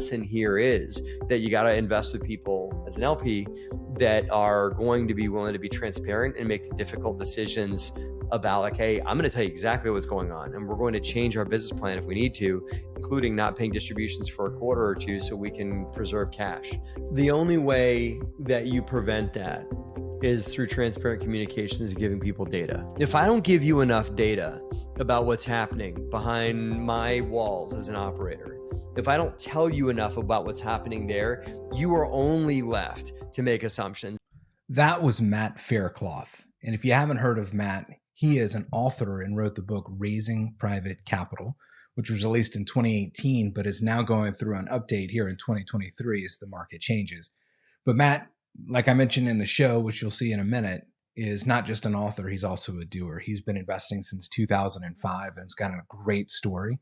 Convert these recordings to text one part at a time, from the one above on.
lesson here is that you got to invest with people as an LP that are going to be willing to be transparent and make the difficult decisions about like, hey, I'm going to tell you exactly what's going on. And we're going to change our business plan if we need to, including not paying distributions for a quarter or two so we can preserve cash. The only way that you prevent that is through transparent communications and giving people data. If I don't give you enough data about what's happening behind my walls as an operator, if I don't tell you enough about what's happening there, you are only left to make assumptions. That was Matt Faircloth. And if you haven't heard of Matt, he is an author and wrote the book Raising Private Capital, which was released in 2018, but is now going through an update here in 2023 as the market changes. But Matt, like I mentioned in the show, which you'll see in a minute, is not just an author, he's also a doer. He's been investing since 2005 and it's got a great story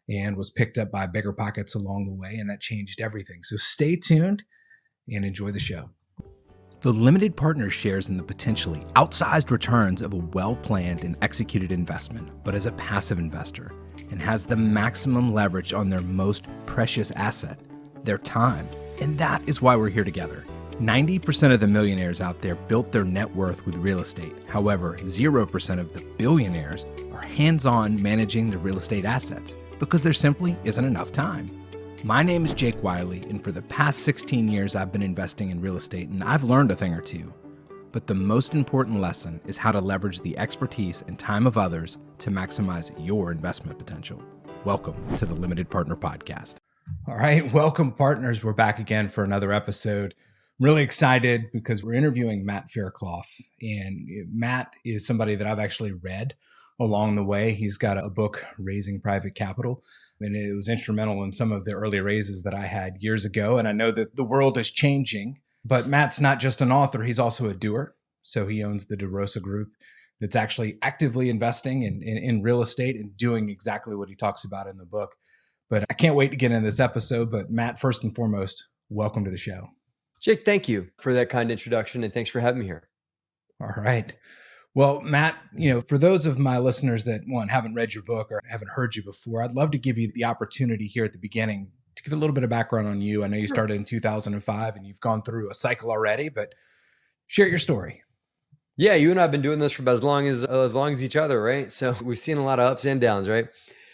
and was picked up by bigger pockets along the way, and that changed everything. So stay tuned and enjoy the show. The limited partner shares in the potentially outsized returns of a well-planned and executed investment, but as a passive investor, and has the maximum leverage on their most precious asset, their time. And that is why we're here together. 90% of the millionaires out there built their net worth with real estate. However, 0% of the billionaires are hands-on managing their real estate assets because there simply isn't enough time. My name is Jake Wiley, and for the past 16 years, I've been investing in real estate, and I've learned a thing or two. But the most important lesson is how to leverage the expertise and time of others to maximize your investment potential. Welcome to the Limited Partner Podcast. All right, welcome partners. We're back again for another episode. I'm really excited because we're interviewing Matt Faircloth, and Matt is somebody that I've actually read along the way. He's got a book, Raising Private Capital, and it was instrumental in some of the early raises that I had years ago. And I know that the world is changing, but Matt's not just an author, he's also a doer. So he owns the DeRosa Group that's actually actively investing in real estate and doing exactly what he talks about in the book. But I can't wait to get into this episode. But Matt, first and foremost, welcome to the show. Jake, thank you for that kind introduction, and thanks for having me here. All right. Well, Matt, for those of my listeners that, one, haven't read your book or haven't heard you before, I'd love to give you the opportunity here at the beginning to give a little bit of background on you. I know you started in 2005 and you've gone through a cycle already, but share your story. Yeah, you and I have been doing this for about as long as each other, right? So we've seen a lot of ups and downs, right?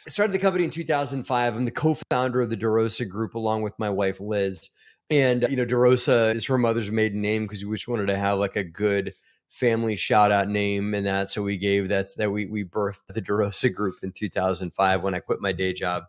I started the company in 2005. I'm the co-founder of the DeRosa Group along with my wife, Liz. And, DeRosa is her mother's maiden name because we just wanted to have like a good family shout out name, and that so we birthed the DeRosa Group in 2005 when I quit my day job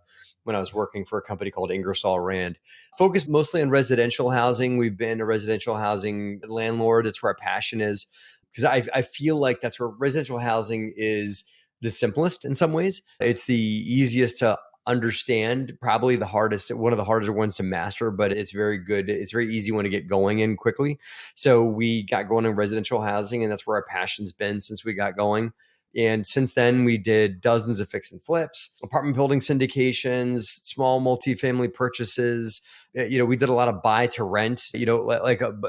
when I was working for a company called Ingersoll Rand. Focused mostly on residential housing. We've been a residential housing landlord. That's where our passion is, because I feel like that's where residential housing is the simplest in some ways. It's the easiest to understand, probably one of the harder ones to master, but it's very good. It's very easy one to get going in quickly. So we got going in residential housing, and that's where our passion's been since we got going. And since then, we did dozens of fix and flips, apartment building syndications, small multifamily purchases. We did a lot of buy to rent,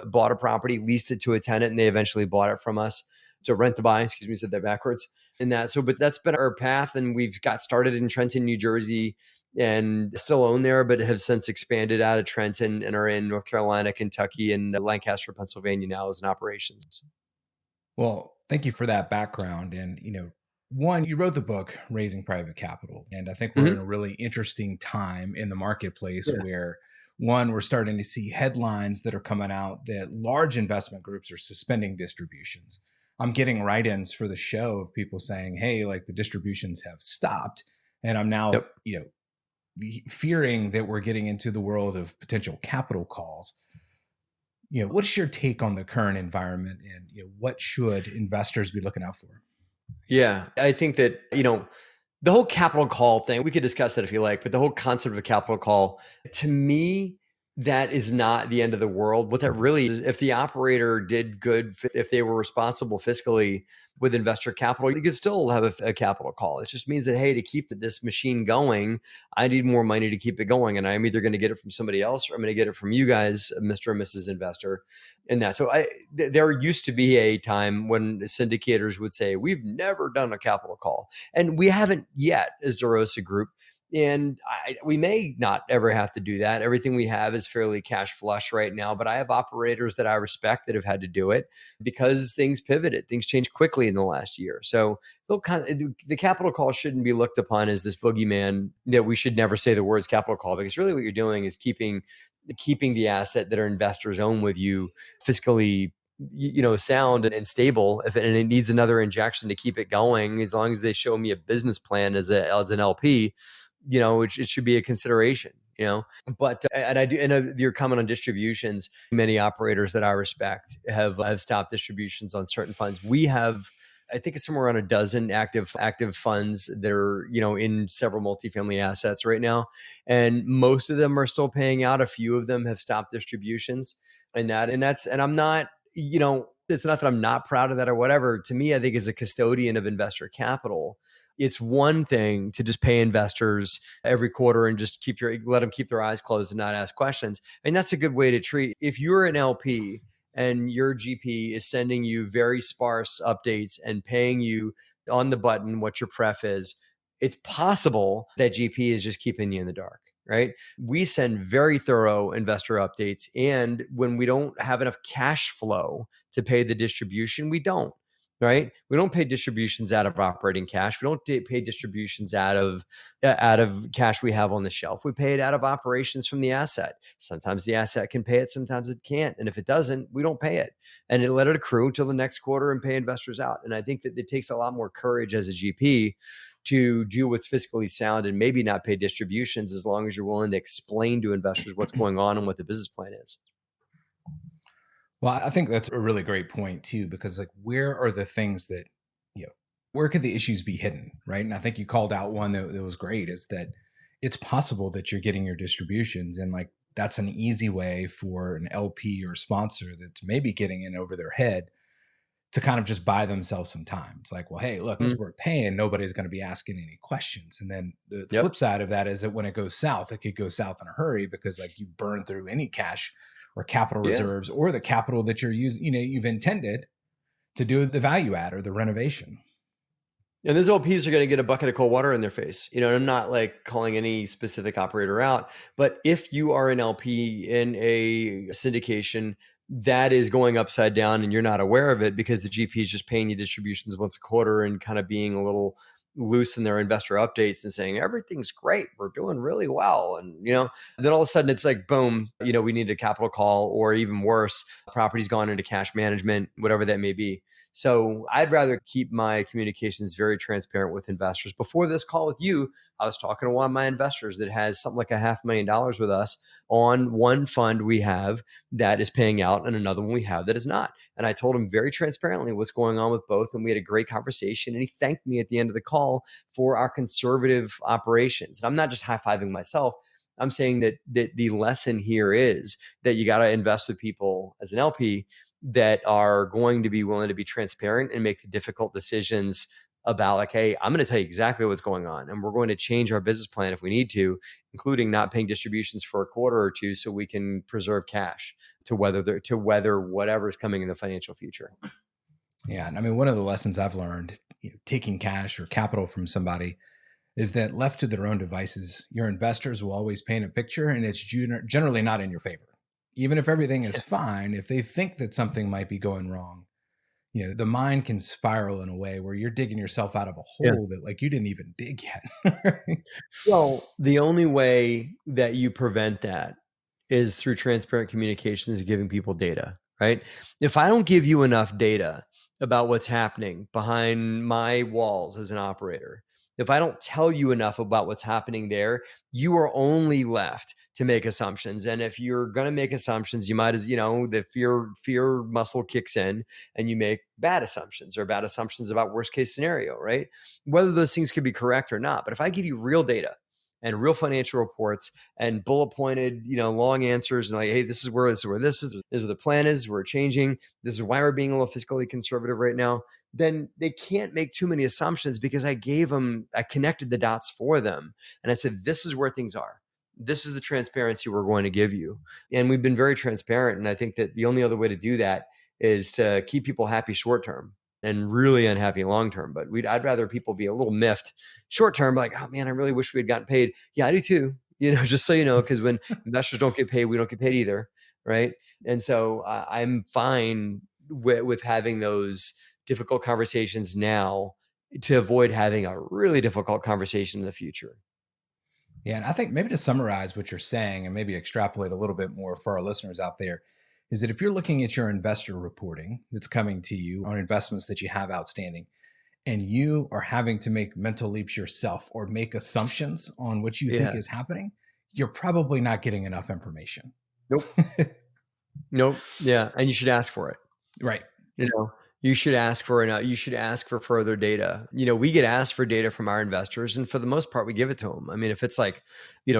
bought a property, leased it to a tenant, and they eventually bought it from us. So rent to buy, said that backwards. But that's been our path. And we've got started in Trenton, New Jersey, and still own there, but have since expanded out of Trenton and are in North Carolina, Kentucky, and Lancaster, Pennsylvania now as an operations. Well, thank you for that background. And, one, you wrote the book, Raising Private Capital. And I think we're in a really interesting time in the marketplace where, one, we're starting to see headlines that are coming out that large investment groups are suspending distributions. I'm getting write-ins for the show of people saying, hey, like the distributions have stopped. And I'm now, fearing that we're getting into the world of potential capital calls. What's your take on the current environment, and what should investors be looking out for? Yeah, I think that, the whole capital call thing, we could discuss that if you like, but the whole concept of a capital call, to me, that is not the end of the world. What that really is, if the operator did good, if they were responsible fiscally with investor capital, you could still have a capital call. It just means that, hey, to keep this machine going, I need more money to keep it going. And I'm either going to get it from somebody else, or I'm going to get it from you guys, Mr. and Mrs. Investor. And that. So there used to be a time when syndicators would say, we've never done a capital call. And we haven't yet as DeRosa Group. And we may not ever have to do that. Everything we have is fairly cash flush right now, but I have operators that I respect that have had to do it because things pivoted. Things changed quickly in the last year. So the capital call shouldn't be looked upon as this boogeyman that we should never say the words capital call, because really what you're doing is keeping the asset that our investors own with you fiscally sound and stable. And it needs another injection to keep it going, as long as they show me a business plan as an LP, it should be a consideration. But and I do, and your comment on distributions, many operators that I respect have stopped distributions on certain funds. We have, I think it's somewhere around a dozen active funds that are, in several multifamily assets right now. And most of them are still paying out. A few of them have stopped distributions, and I'm not, it's not that I'm not proud of that or whatever. To me, I think as a custodian of investor capital, it's one thing to just pay investors every quarter and just let them keep their eyes closed and not ask questions. And that's a good way to treat. If you're an LP and your GP is sending you very sparse updates and paying you on the button what your pref is, it's possible that GP is just keeping you in the dark, right? We send very thorough investor updates. And when we don't have enough cash flow to pay the distribution, we don't. Right? We don't pay distributions out of operating cash. We don't pay distributions out of cash we have on the shelf. We pay it out of operations from the asset. Sometimes the asset can pay it, sometimes it can't. And if it doesn't, we don't pay it. And let it accrue until the next quarter and pay investors out. And I think that it takes a lot more courage as a GP to do what's fiscally sound and maybe not pay distributions, as long as you're willing to explain to investors what's going on and what the business plan is. Well, I think that's a really great point too, because where are the things that, where could the issues be hidden, right? And I think you called out one that was great, is that it's possible that you're getting your distributions, and that's an easy way for an LP or sponsor that's maybe getting in over their head to kind of just buy themselves some time. It's like, well, hey, look, as we're paying, nobody's going to be asking any questions. And then the flip side of that is that when it goes south, it could go south in a hurry, because you burn through any cash or capital reserves or the capital that you're using, you've intended to do the value add or the renovation. And those LPs are going to get a bucket of cold water in their face. And I'm not calling any specific operator out, but if you are an LP in a syndication that is going upside down and you're not aware of it because the GP is just paying you distributions once a quarter and kind of being a little loose in their investor updates and saying everything's great, we're doing really well, and then all of a sudden it's boom, we need a capital call, or even worse, property's gone into cash management, whatever that may be. So I'd rather keep my communications very transparent with investors. Before this call with you, I was talking to one of my investors that has something like $500,000 with us on one fund we have that is paying out and another one we have that is not. And I told him very transparently what's going on with both. And we had a great conversation. And he thanked me at the end of the call for our conservative operations. And I'm not just high-fiving myself. I'm saying that the lesson here is that you got to invest with people as an LP that are going to be willing to be transparent and make the difficult decisions about hey, I'm going to tell you exactly what's going on, and we're going to change our business plan if we need to, including not paying distributions for a quarter or two so we can preserve cash to weather whatever's coming in the financial future. Yeah. And one of the lessons I've learned, taking cash or capital from somebody, is that left to their own devices, your investors will always paint a picture, and it's generally not in your favor. Even if everything is fine, if they think that something might be going wrong, the mind can spiral in a way where you're digging yourself out of a hole that you didn't even dig yet. Well, the only way that you prevent that is through transparent communications and giving people data, right? If I don't give you enough data about what's happening behind my walls as an operator, if I don't tell you enough about what's happening there, you are only left to make assumptions. And if you're going to make assumptions, you might as, the fear muscle kicks in and you make bad assumptions about worst case scenario, right? Whether those things could be correct or not. But if I give you real data and real financial reports and bullet pointed, long answers and hey, this is where this is what the plan is, we're changing, this is why we're being a little fiscally conservative right now, then they can't make too many assumptions, because I connected the dots for them. And I said, this is where things are. This is the transparency we're going to give you. And we've been very transparent. And I think that the only other way to do that is to keep people happy short term. and really unhappy long term. But I'd rather people be a little miffed short term, like, oh man, I really wish we had gotten paid. Yeah, I do too. Just so you know, because when investors don't get paid, we don't get paid either, right? And so I'm fine with having those difficult conversations now to avoid having a really difficult conversation in the future. Yeah, and I think maybe to summarize what you're saying and maybe extrapolate a little bit more for our listeners out there is that if you're looking at your investor reporting that's coming to you on investments that you have outstanding, and you are having to make mental leaps yourself or make assumptions on what you think Yeah. is happening, you're probably not getting enough information. Nope. Nope. Yeah. And you should ask for it. Right. You know, you should ask for further data. We get asked for data from our investors, and for the most part, we give it to them. I mean, if it's like,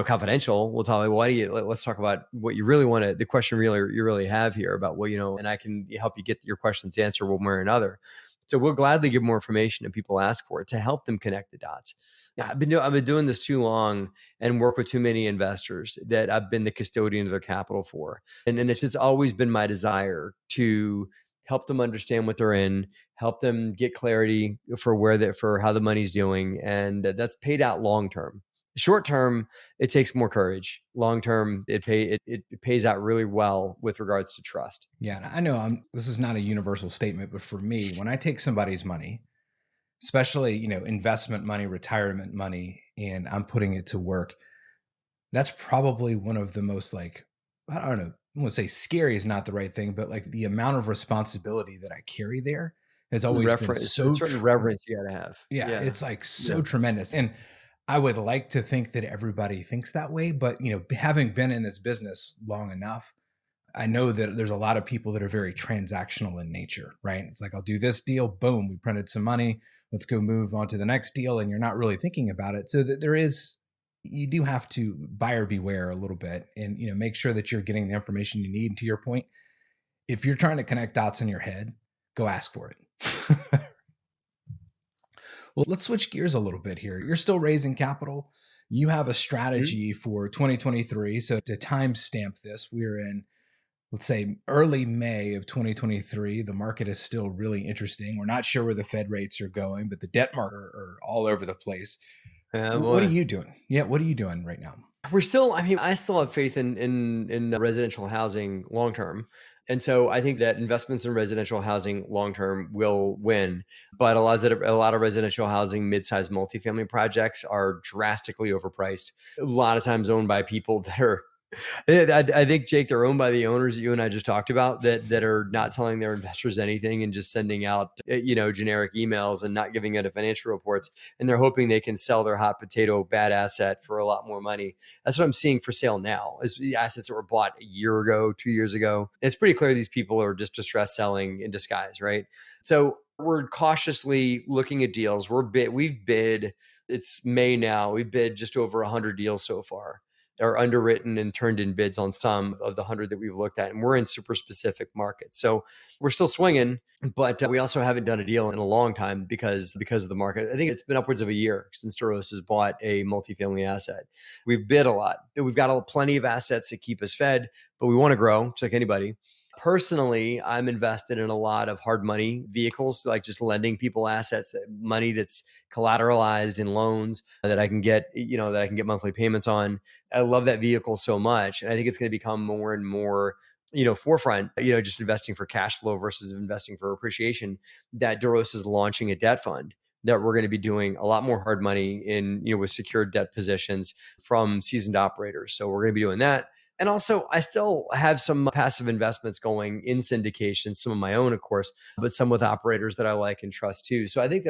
confidential, we'll tell you, let's talk about what you really want to, the question you really have here about what, and I can help you get your questions answered one way or another. So we'll gladly give more information if people ask for it to help them connect the dots. Yeah, I've been doing this too long and work with too many investors that I've been the custodian of their capital for. And it's just always been my desire to help them understand what they're in, help them get clarity for how the money's doing, and that's paid out long term. Short term, it takes more courage. Long term, it pays out really well with regards to trust. Yeah, and I know this is not a universal statement, but for me, when I take somebody's money, especially, investment money, retirement money, and I'm putting it to work, that's probably one of the most like, I don't know, I want to say scary is not the right thing, but like the amount of responsibility that I carry there has always been Reference, a certain reverence you got to have. yeah, Yeah, it's like yeah. so tremendous. And I would like to think that everybody thinks that way, but having been in this business long enough, I know that there's a lot of people that are very transactional in nature, right? It's like, I'll do this deal, boom, we printed some money, let's go move on to the next deal. And you're not really thinking about it. So that you do have to buyer beware a little bit and, make sure that you're getting the information you need. And to your point, if you're trying to connect dots in your head, go ask for it. Well, let's switch gears a little bit here. You're still raising capital. You have a Mhm. strategy for 2023. So to timestamp this, we're in, let's say, early May of 2023. The market is still really interesting. We're not sure where the Fed rates are going, but the debt market are all over the place. Yeah, What are boy. you doing? Yeah, what are you doing right now? I still have faith in residential housing long term. And so I think that investments in residential housing long term will win. But a lot of residential housing, mid-sized multifamily projects are drastically overpriced. A lot of times owned by people that are I think, Jake, they're owned by the owners that you and I just talked about that are not telling their investors anything and just sending out generic emails and not giving out financial reports, and they're hoping they can sell their hot potato bad asset for a lot more money. That's what I'm seeing for sale now, is the assets that were bought a year ago, 2 years ago. It's pretty clear these people are just distress selling in disguise, right? So we're cautiously looking at deals. We've bid. It's May now. We've bid just over 100 deals so far, are underwritten and turned in bids on some of the 100 that we've looked at. And we're in super specific markets. So we're still swinging, but we also haven't done a deal in a long time because of the market. I think it's been upwards of a year since DeRosa has bought a multifamily asset. We've bid a lot. We've got plenty of assets that keep us fed, but we want to grow, just like anybody. Personally, I'm invested in a lot of hard money vehicles, like just lending people assets, money that's collateralized in loans that I can get, monthly payments on. I love that vehicle so much. And I think it's going to become more and more, forefront, just investing for cash flow versus investing for appreciation, that DeRosa is launching a debt fund that we're going to be doing a lot more hard money in, with secured debt positions from seasoned operators. So we're going to be doing that. And also, I still have some passive investments going in syndications, some of my own, of course, but some with operators that I like and trust too. So I think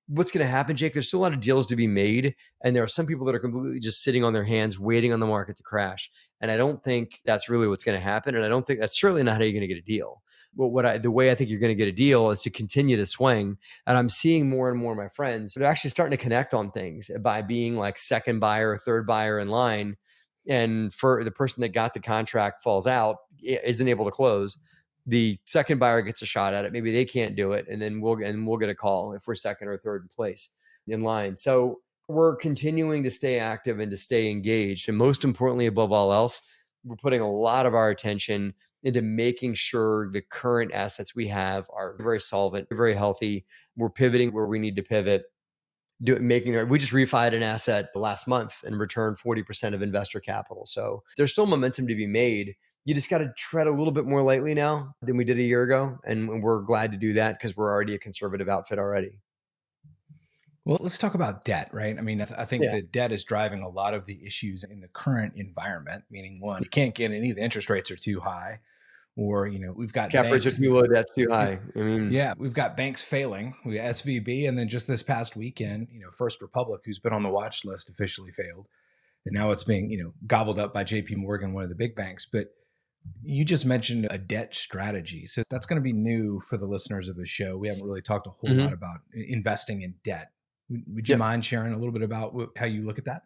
what's going to happen, Jake, there's still a lot of deals to be made. And there are some people that are completely just sitting on their hands, waiting on the market to crash. And I don't think that's really what's going to happen. And I don't think that's certainly not how you're going to get a deal. But the way I think you're going to get a deal is to continue to swing. And I'm seeing more and more of my friends, they're actually starting to connect on things by being like second buyer or third buyer in line. And for the person that got the contract falls out, isn't able to close, the second buyer gets a shot at it. Maybe they can't do it, and then we'll get a call if we're second or third in place in line. So we're continuing to stay active and to stay engaged. And most importantly, above all else, we're putting a lot of our attention into making sure the current assets we have are very solvent, very healthy. We're pivoting where we need to pivot. We just refied an asset last month and returned 40% of investor capital. So there's still momentum to be made. You just got to tread a little bit more lightly now than we did a year ago. And we're glad to do that because we're already a conservative outfit already. Well, let's talk about debt, right? I mean, I think Yeah. that debt is driving a lot of the issues in the current environment, meaning one, you can't get any, the interest rates are too high, or, we've got Cap rates are banks. too low, debt's too high. I mean, Yeah, we've got banks failing. We got SVB, and then just this past weekend, First Republic, who's been on the watch list, officially failed, and now it's being gobbled up by J.P. Morgan, one of the big banks. But you just mentioned a debt strategy, so that's going to be new for the listeners of the show. We haven't really talked a whole lot mhm. about investing in debt. Would you Yep. mind sharing a little bit about how you look at that?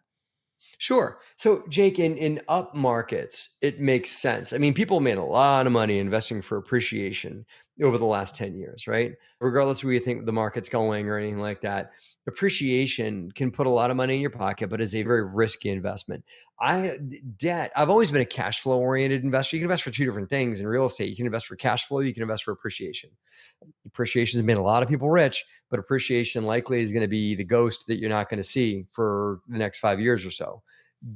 Sure. So, Jake, in up markets, it makes sense. I mean, people made a lot of money investing for appreciation over the last 10 years, right? Regardless of where you think the market's going or anything like that, appreciation can put a lot of money in your pocket, but is a very risky investment. I've always been a cash flow oriented investor. You can invest for two different things in real estate. You can invest for cash flow, you can invest for appreciation. Appreciation has made a lot of people rich, but appreciation likely is going to be the ghost that you're not going to see for the next 5 years or so.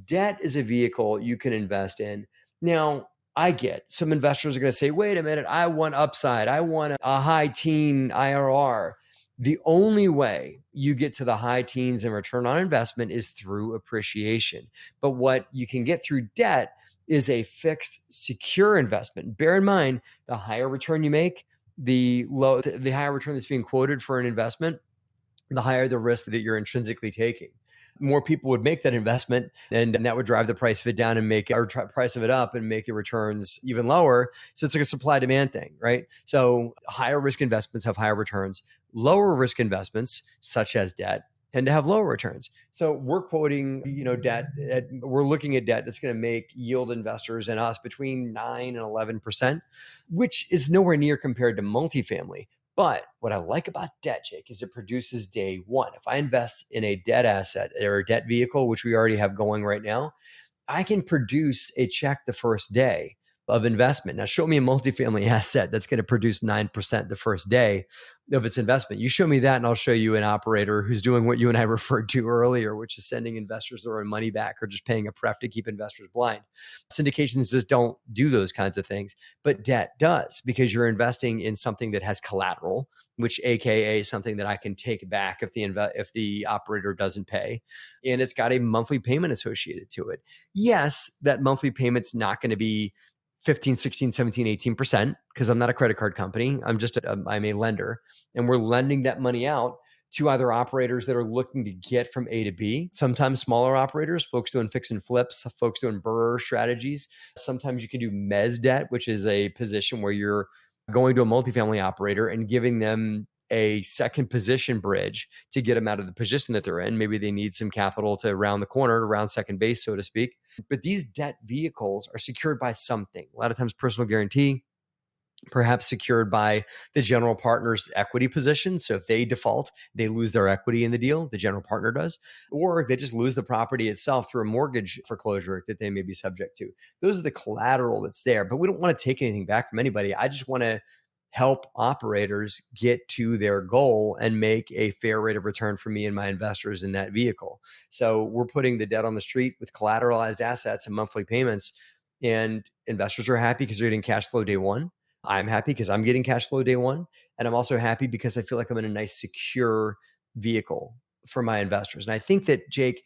Debt is a vehicle you can invest in. Now, I get some investors are going to say, wait a minute, I want upside. I want a high teen IRR. The only way you get to the high teens in return on investment is through appreciation. But what you can get through debt is a fixed, secure investment. Bear in mind, the higher return you make, the higher return that's being quoted for an investment, the higher the risk that you're intrinsically taking. More people would make that investment, and that would drive the price of it down and price of it up and make the returns even lower. So it's like a supply demand thing, right? So higher risk investments have higher returns. Lower risk investments, such as debt, tend to have lower returns. So we're quoting, debt. We're looking at debt that's going to make yield investors and us between 9 and 11%, which is nowhere near compared to multifamily. But what I like about debt, Jake, is it produces day one. If I invest in a debt asset or a debt vehicle, which we already have going right now, I can produce a check the first day of investment. Now, show me a multifamily asset that's going to produce 9% the first day of its investment. You show me that, and I'll show you an operator who's doing what you and I referred to earlier, which is sending investors their own money back or just paying a pref to keep investors blind. Syndications just don't do those kinds of things, but debt does, because you're investing in something that has collateral, which AKA something that I can take back if the operator doesn't pay, and it's got a monthly payment associated to it. Yes, that monthly payment's not going to be 15, 16, 17, 18%, because I'm not a credit card company. I'm a lender, and we're lending that money out to either operators that are looking to get from A to B. Sometimes smaller operators, folks doing fix and flips, folks doing BRRRR strategies. Sometimes you can do mezz debt, which is a position where you're going to a multifamily operator and giving them a second position bridge to get them out of the position that they're in. Maybe they need some capital to round the corner, to round second base, so to speak. But these debt vehicles are secured by something. A lot of times personal guarantee, perhaps secured by the general partner's equity position. So if they default, they lose their equity in the deal, the general partner does, or they just lose the property itself through a mortgage foreclosure that they may be subject to. Those are the collateral that's there, but we don't want to take anything back from anybody. I just want to help operators get to their goal and make a fair rate of return for me and my investors in that vehicle. So we're putting the debt on the street with collateralized assets and monthly payments, and investors are happy because they're getting cash flow day one. I'm happy because I'm getting cash flow day one. And I'm also happy because I feel like I'm in a nice, secure vehicle for my investors. And I think that, Jake,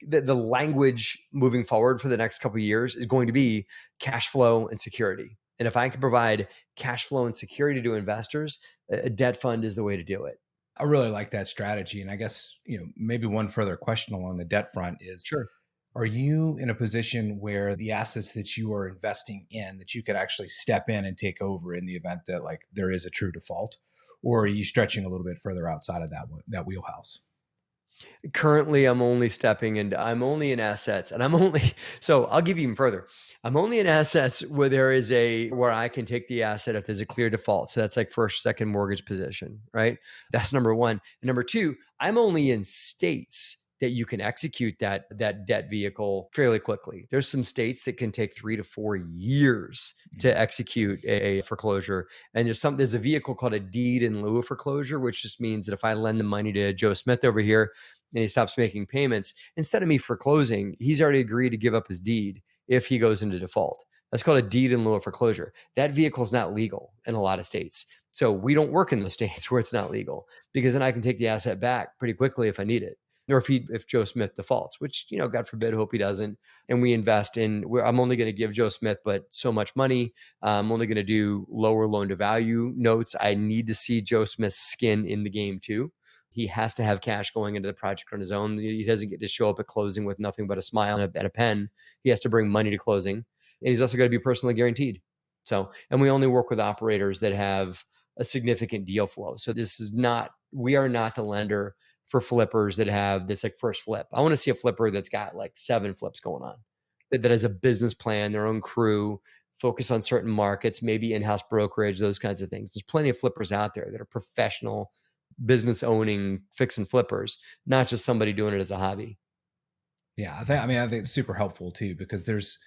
the language moving forward for the next couple of years is going to be cash flow and security. And if I can provide cash flow and security to investors, a debt fund is the way to do it. I really like that strategy. And I guess, maybe one further question along the debt front is, Sure. are you in a position where the assets that you are investing in, that you could actually step in and take over in the event that like there is a true default? Or are you stretching a little bit further outside of that wheelhouse? Currently, I'm only in assets, and so I'll give you even further. I'm only in assets where I can take the asset if there's a clear default. So that's like first, second mortgage position, right? That's number one. And number two, I'm only in states that you can execute that debt vehicle fairly quickly. There's some states that can take 3 to 4 years to execute a foreclosure. And there's a vehicle called a deed in lieu of foreclosure, which just means that if I lend the money to Joe Smith over here and he stops making payments, instead of me foreclosing, he's already agreed to give up his deed if he goes into default. That's called a deed in lieu of foreclosure. That vehicle is not legal in a lot of states. So we don't work in those states where it's not legal, because then I can take the asset back pretty quickly if I need it. Or if Joe Smith defaults, which, God forbid, hope he doesn't. And we invest I'm only going to give Joe Smith but so much money. I'm only going to do lower loan to value notes. I need to see Joe Smith's skin in the game too. He has to have cash going into the project on his own. He doesn't get to show up at closing with nothing but a smile and a pen. He has to bring money to closing. And he's also got to be personally guaranteed. So, and we only work with operators that have a significant deal flow. So we are not the lender for flippers that's like first flip. I want to see a flipper that's got like 7 flips going on, that has a business plan, their own crew, focus on certain markets, maybe in-house brokerage, those kinds of things. There's plenty of flippers out there that are professional business owning fix and flippers, not just somebody doing it as a hobby. Yeah, I think it's super helpful too, because there's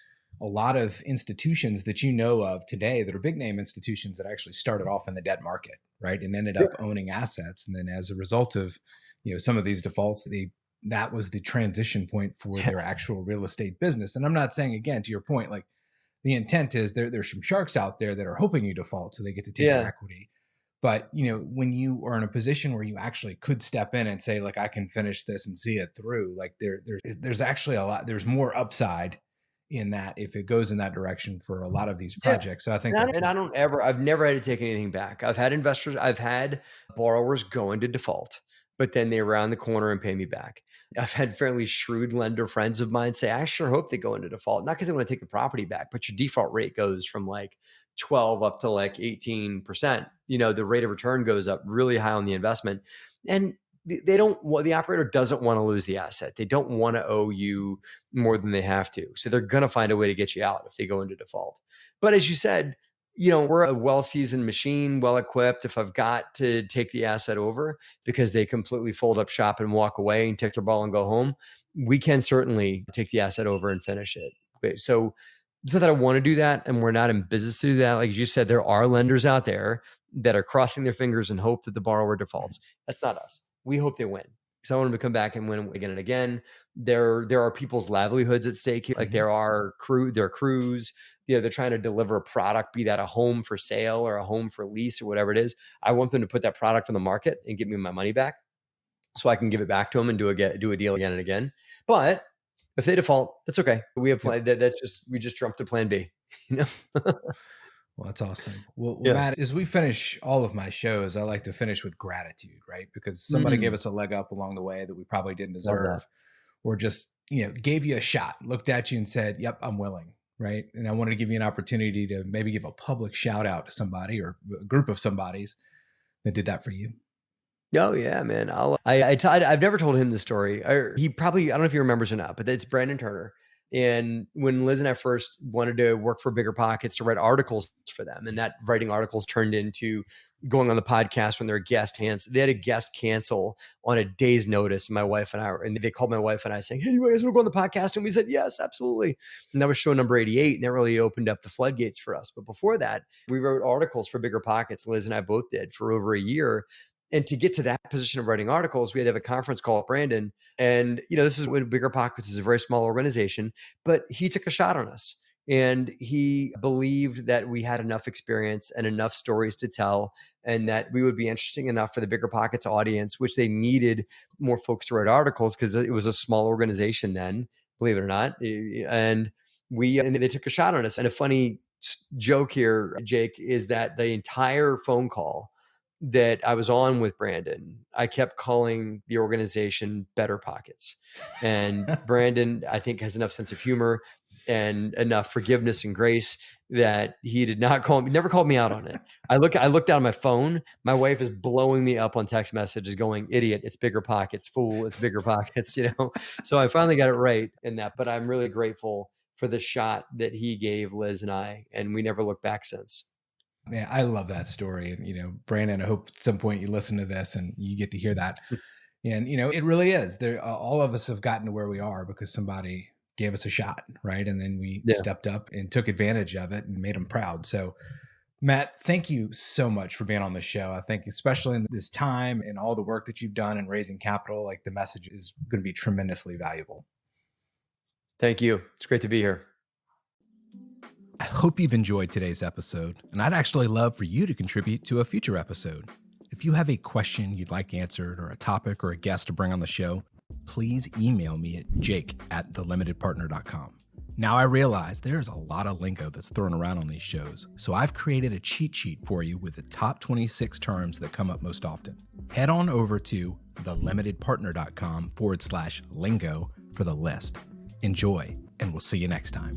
a lot of institutions that you know of today that are big name institutions that actually started off in the debt market, right, and ended up owning assets, and then as a result of some of these defaults, that was the transition point for their actual real estate business. And I'm not saying, again, to your point, like the intent is there's some sharks out there that are hoping you default so they get to take your equity. But when you are in a position where you actually could step in and say, like, I can finish this and see it through, like there's actually there's more upside in that if it goes in that direction for a lot of these projects. So I think I've never had to take anything back. I've had borrowers go into default, but then they round the corner and pay me back. I've had fairly shrewd lender friends of mine say, I sure hope they go into default, not because they want to take the property back, but your default rate goes from like 12 up to like 18%. The rate of return goes up really high on the investment. And the operator doesn't want to lose the asset. They don't want to owe you more than they have to. So they're going to find a way to get you out if they go into default. But as you said, we're a well-seasoned machine, well-equipped. If I've got to take the asset over because they completely fold up shop and walk away and take their ball and go home, we can certainly take the asset over and finish it. Okay, so it's not that I want to do that, and we're not in business to do that. Like you said, there are lenders out there that are crossing their fingers and hope that the borrower defaults. That's not us. We hope they win, because I want them to come back and win again and again. There are people's livelihoods at stake here. Like there are crews. They're trying to deliver a product, be that a home for sale or a home for lease or whatever it is. I want them to put that product on the market and give me my money back, so I can give it back to them and do a deal again and again. But if they default, that's okay. We have we just jumped to plan B. Well, that's awesome. Well, Matt, as we finish all of my shows, I like to finish with gratitude, right? Because somebody gave us a leg up along the way that we probably didn't deserve, or just, gave you a shot, looked at you and said, yep, I'm willing, right? And I wanted to give you an opportunity to maybe give a public shout out to somebody or a group of somebodies that did that for you. Oh yeah, man. I've never told him the story. I don't know if he remembers or not, but it's Brandon Turner. And when Liz and I first wanted to work for Bigger Pockets to write articles for them, and that writing articles turned into going on the podcast when they had a guest cancel on a day's notice. My wife and I they called my wife and I saying, hey, you guys want to go on the podcast? And we said, yes, absolutely. And that was show number 88. And that really opened up the floodgates for us. But before that, we wrote articles for Bigger Pockets. Liz and I both did for over a year. And to get to that position of writing articles, we had to have a conference call with Brandon. And, this is when Bigger Pockets is a very small organization, but he took a shot on us. And he believed that we had enough experience and enough stories to tell, and that we would be interesting enough for the Bigger Pockets audience, which they needed more folks to write articles because it was a small organization then, believe it or not. And they took a shot on us. And a funny joke here, Jake, is that the entire phone call that I was on with Brandon, I kept calling the organization Better Pockets. And Brandon, I think, has enough sense of humor and enough forgiveness and grace that he did not never called me out on it. I looked down at my phone. My wife is blowing me up on text messages going, idiot, it's Bigger Pockets, fool, it's Bigger Pockets, So I finally got it right in that, but I'm really grateful for the shot that he gave Liz and I, and we never looked back since. Man, I love that story. And, Brandon, I hope at some point you listen to this and you get to hear that. And, it really is. There, all of us have gotten to where we are because somebody gave us a shot, right? And then we Yeah. stepped up and took advantage of it and made them proud. So, Matt, thank you so much for being on the show. I think, especially in this time and all the work that you've done in raising capital, like the message is going to be tremendously valuable. Thank you. It's great to be here. I hope you've enjoyed today's episode, and I'd actually love for you to contribute to a future episode. If you have a question you'd like answered or a topic or a guest to bring on the show, please email me at jake@thelimitedpartner.com. Now I realize there's a lot of lingo that's thrown around on these shows, so I've created a cheat sheet for you with the top 26 terms that come up most often. Head on over to thelimitedpartner.com/lingo for the list. Enjoy, and we'll see you next time.